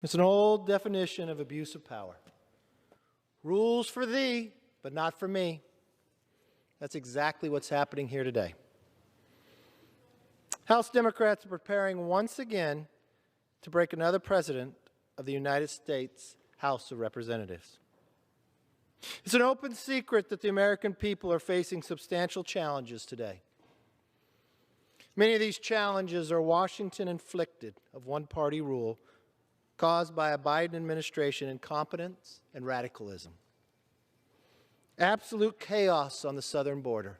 It's an old definition of abuse of power. Rules for thee, but not for me. That's exactly what's happening here today. House Democrats are preparing once again to break another precedent of the United States House of Representatives. It's an open secret that the American people are facing substantial challenges today. Many of these challenges are Washington-inflicted of one-party rule caused by a Biden administration incompetence and radicalism. Absolute chaos on the southern border.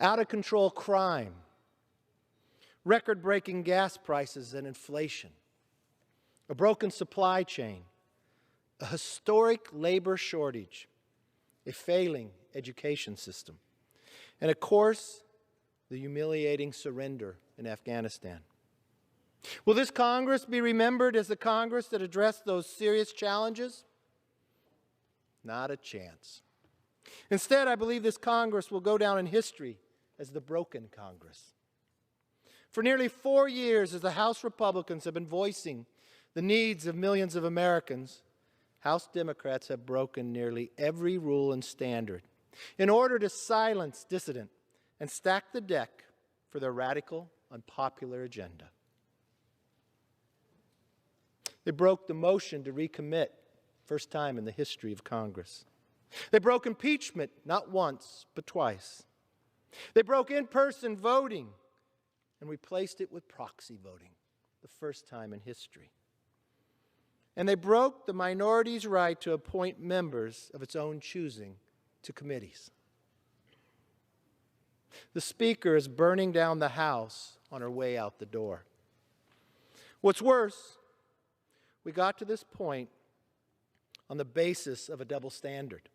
Out-of-control crime. Record-breaking gas prices and inflation. A broken supply chain. A historic labor shortage. A failing education system. And of course, the humiliating surrender in Afghanistan. Will this Congress be remembered as the Congress that addressed those serious challenges? Not a chance. Instead, I believe this Congress will go down in history as the broken Congress. For nearly 4 years, as the House Republicans have been voicing the needs of millions of Americans, House Democrats have broken nearly every rule and standard in order to silence dissident and stack the deck for their radical, unpopular agenda. They broke the motion to recommit, first time in the history of Congress. They broke impeachment, not once, but twice. They broke in-person voting and replaced it with proxy voting, the first time in history. And they broke the minority's right to appoint members of its own choosing to committees. The Speaker is burning down the House on her way out the door. What's worse, we got to this point on the basis of a double standard.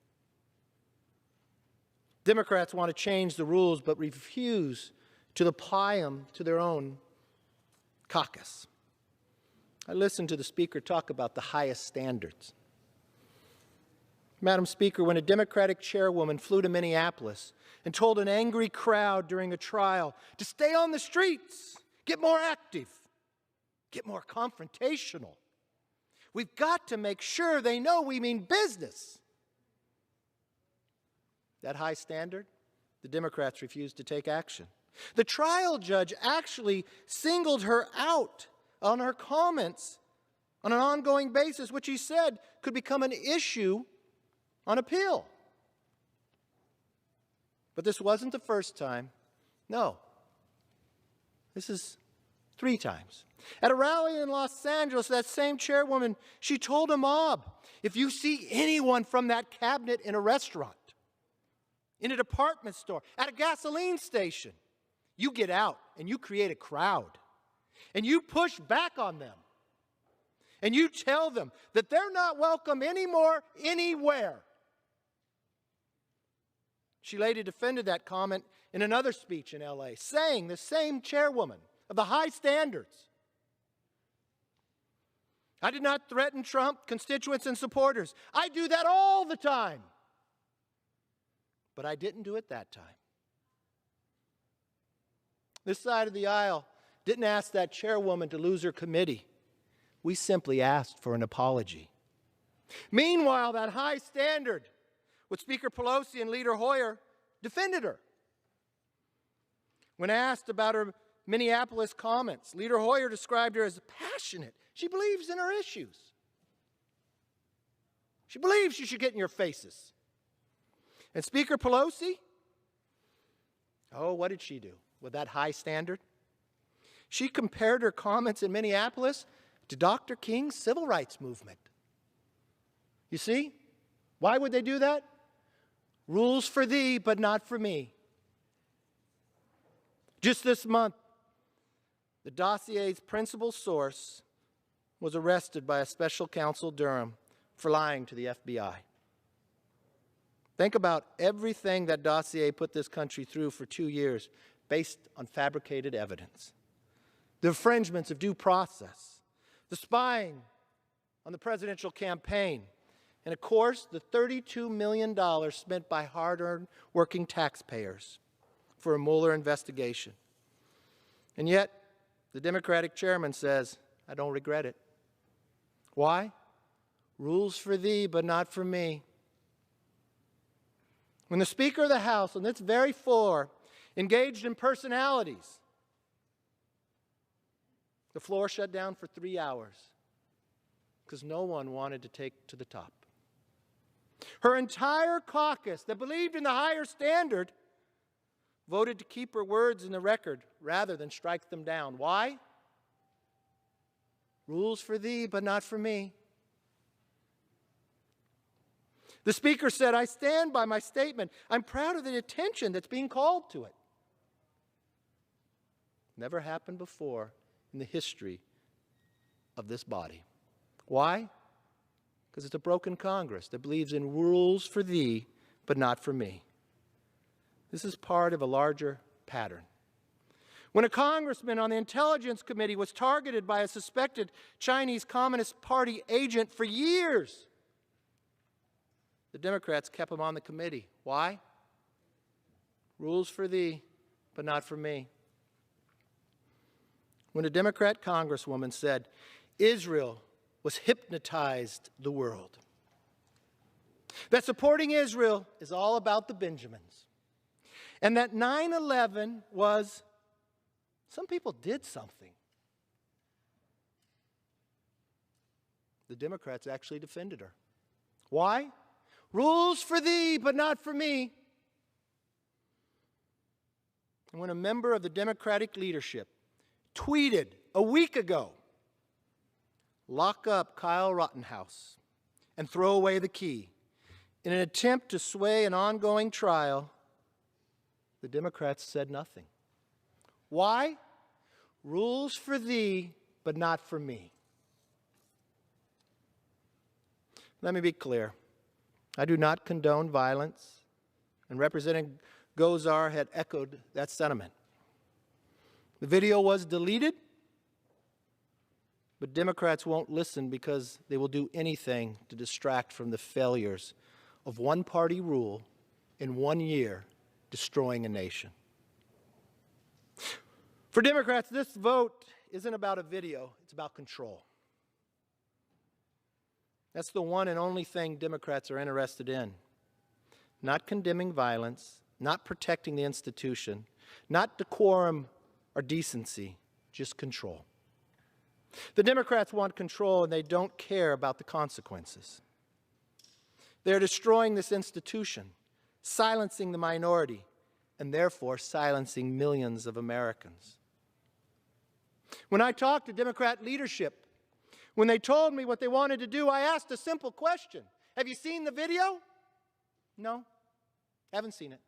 Democrats want to change the rules but refuse to apply them to their own caucus. I listened to the Speaker talk about the highest standards. Madam Speaker, when a Democratic chairwoman flew to Minneapolis and told an angry crowd during a trial to stay on the streets, get more active, get more confrontational, we've got to make sure they know we mean business. That high standard, the Democrats refused to take action. The trial judge actually singled her out on her comments on an ongoing basis, which he said could become an issue on appeal. But this wasn't the first time. No. This is 3 times. At a rally in Los Angeles, that same chairwoman, she told a mob, if you see anyone from that cabinet in a restaurant, in a department store, at a gasoline station, you get out and you create a crowd. And you push back on them. And you tell them that they're not welcome anymore, anywhere. She later defended that comment in another speech in LA, saying, the same chairwoman of the high standards, I did not threaten Trump constituents and supporters. I do that all the time. But I didn't do it that time. This side of the aisle didn't ask that chairwoman to lose her committee. We simply asked for an apology. Meanwhile, that high standard with Speaker Pelosi and Leader Hoyer defended her. When asked about her Minneapolis comments, Leader Hoyer described her as passionate. She believes in her issues. She believes you should get in your faces. And Speaker Pelosi, oh, what did she do with that high standard? She compared her comments in Minneapolis to Dr. King's civil rights movement. You see? Why would they do that? Rules for thee, but not for me. Just this month, the dossier's principal source was arrested by a special counsel Durham for lying to the FBI. Think about everything that dossier put this country through for 2 years based on fabricated evidence. The infringements of due process, the spying on the presidential campaign, and of course, the $32 million spent by hard-earned working taxpayers for a Mueller investigation. And yet, the Democratic chairman says, I don't regret it. Why? Rules for thee, but not for me. When the Speaker of the House on this very floor engaged in personalities, the floor shut down for 3 hours because no one wanted to take to the top. Her entire caucus that believed in the higher standard voted to keep her words in the record rather than strike them down. Why? Rules for thee, but not for me. The Speaker said, I stand by my statement. I'm proud of the attention that's being called to it. Never happened before in the history of this body. Why? Because it's a broken Congress that believes in rules for thee, but not for me. This is part of a larger pattern. When a congressman on the Intelligence Committee was targeted by a suspected Chinese Communist Party agent for years, the Democrats kept him on the committee. Why? Rules for thee, but not for me. When a Democrat congresswoman said, Israel was hypnotized the world, that supporting Israel is all about the Benjamins, and that 9/11 was, some people did something. The Democrats actually defended her. Why? Rules for thee, but not for me. And when a member of the Democratic leadership tweeted a week ago, lock up Kyle Rittenhouse and throw away the key, in an attempt to sway an ongoing trial, the Democrats said nothing. Why? Rules for thee, but not for me. Let me be clear. I do not condone violence, and Representative Gosar had echoed that sentiment. The video was deleted, but Democrats won't listen because they will do anything to distract from the failures of one-party rule in 1 year, destroying a nation. For Democrats, this vote isn't about a video, it's about control. That's the one and only thing Democrats are interested in. Not condemning violence, not protecting the institution, not decorum or decency, just control. The Democrats want control and they don't care about the consequences. They're destroying this institution, silencing the minority, and therefore silencing millions of Americans. When I talked to Democrat leadership, when they told me what they wanted to do, I asked a simple question. Have you seen the video? No, haven't seen it.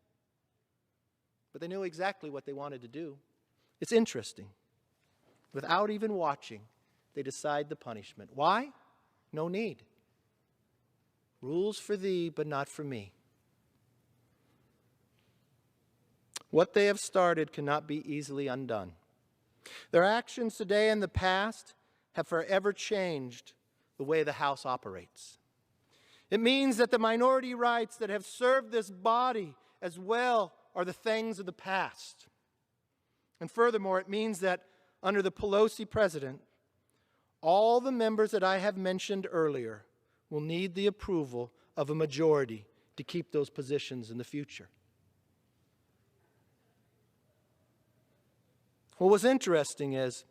But they knew exactly what they wanted to do. It's interesting. Without even watching, they decide the punishment. Why? No need. Rules for thee, but not for me. What they have started cannot be easily undone. Their actions today and the past have forever changed the way the House operates. It means that the minority rights that have served this body as well are the things of the past. And furthermore, it means that under the Pelosi president, all the members that I have mentioned earlier will need the approval of a majority to keep those positions in the future. What was interesting is,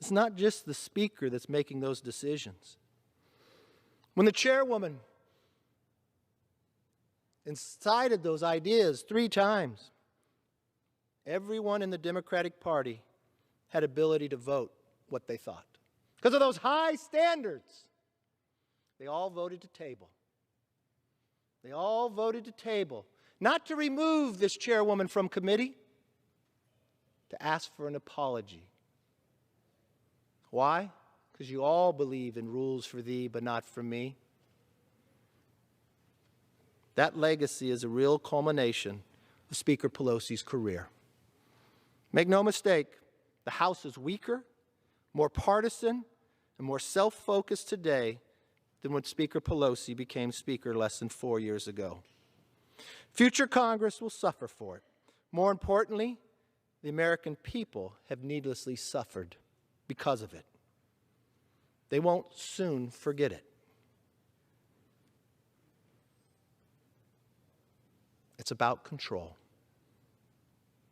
it's not just the Speaker that's making those decisions. When the chairwoman incited those ideas 3 times, everyone in the Democratic Party had ability to vote what they thought. Because of those high standards, they all voted to table. They all voted to table, not to remove this chairwoman from committee, to ask for an apology. Why? Because you all believe in rules for thee, but not for me. That legacy is a real culmination of Speaker Pelosi's career. Make no mistake, the House is weaker, more partisan, and more self-focused today than when Speaker Pelosi became Speaker less than 4 years ago. Future Congress will suffer for it. More importantly, the American people have needlessly suffered because of it. They won't soon forget it. It's about control.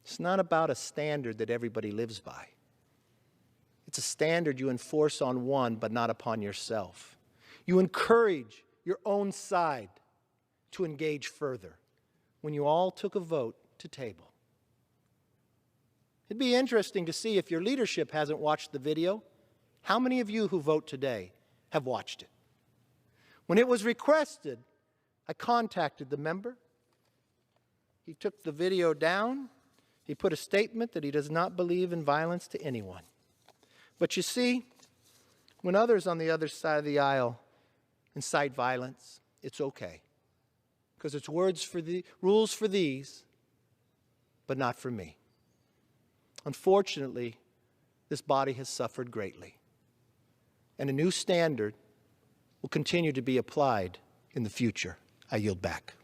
It's not about a standard that everybody lives by. It's a standard you enforce on one, but not upon yourself. You encourage your own side to engage further when you all took a vote to table. It'd be interesting to see if your leadership hasn't watched the video, how many of you who vote today have watched it? When it was requested, I contacted the member. He took the video down. He put a statement that he does not believe in violence to anyone. But you see, when others on the other side of the aisle incite violence, it's okay. Because it's rules for these, but not for me. Unfortunately, this body has suffered greatly. And a new standard will continue to be applied in the future. I yield back.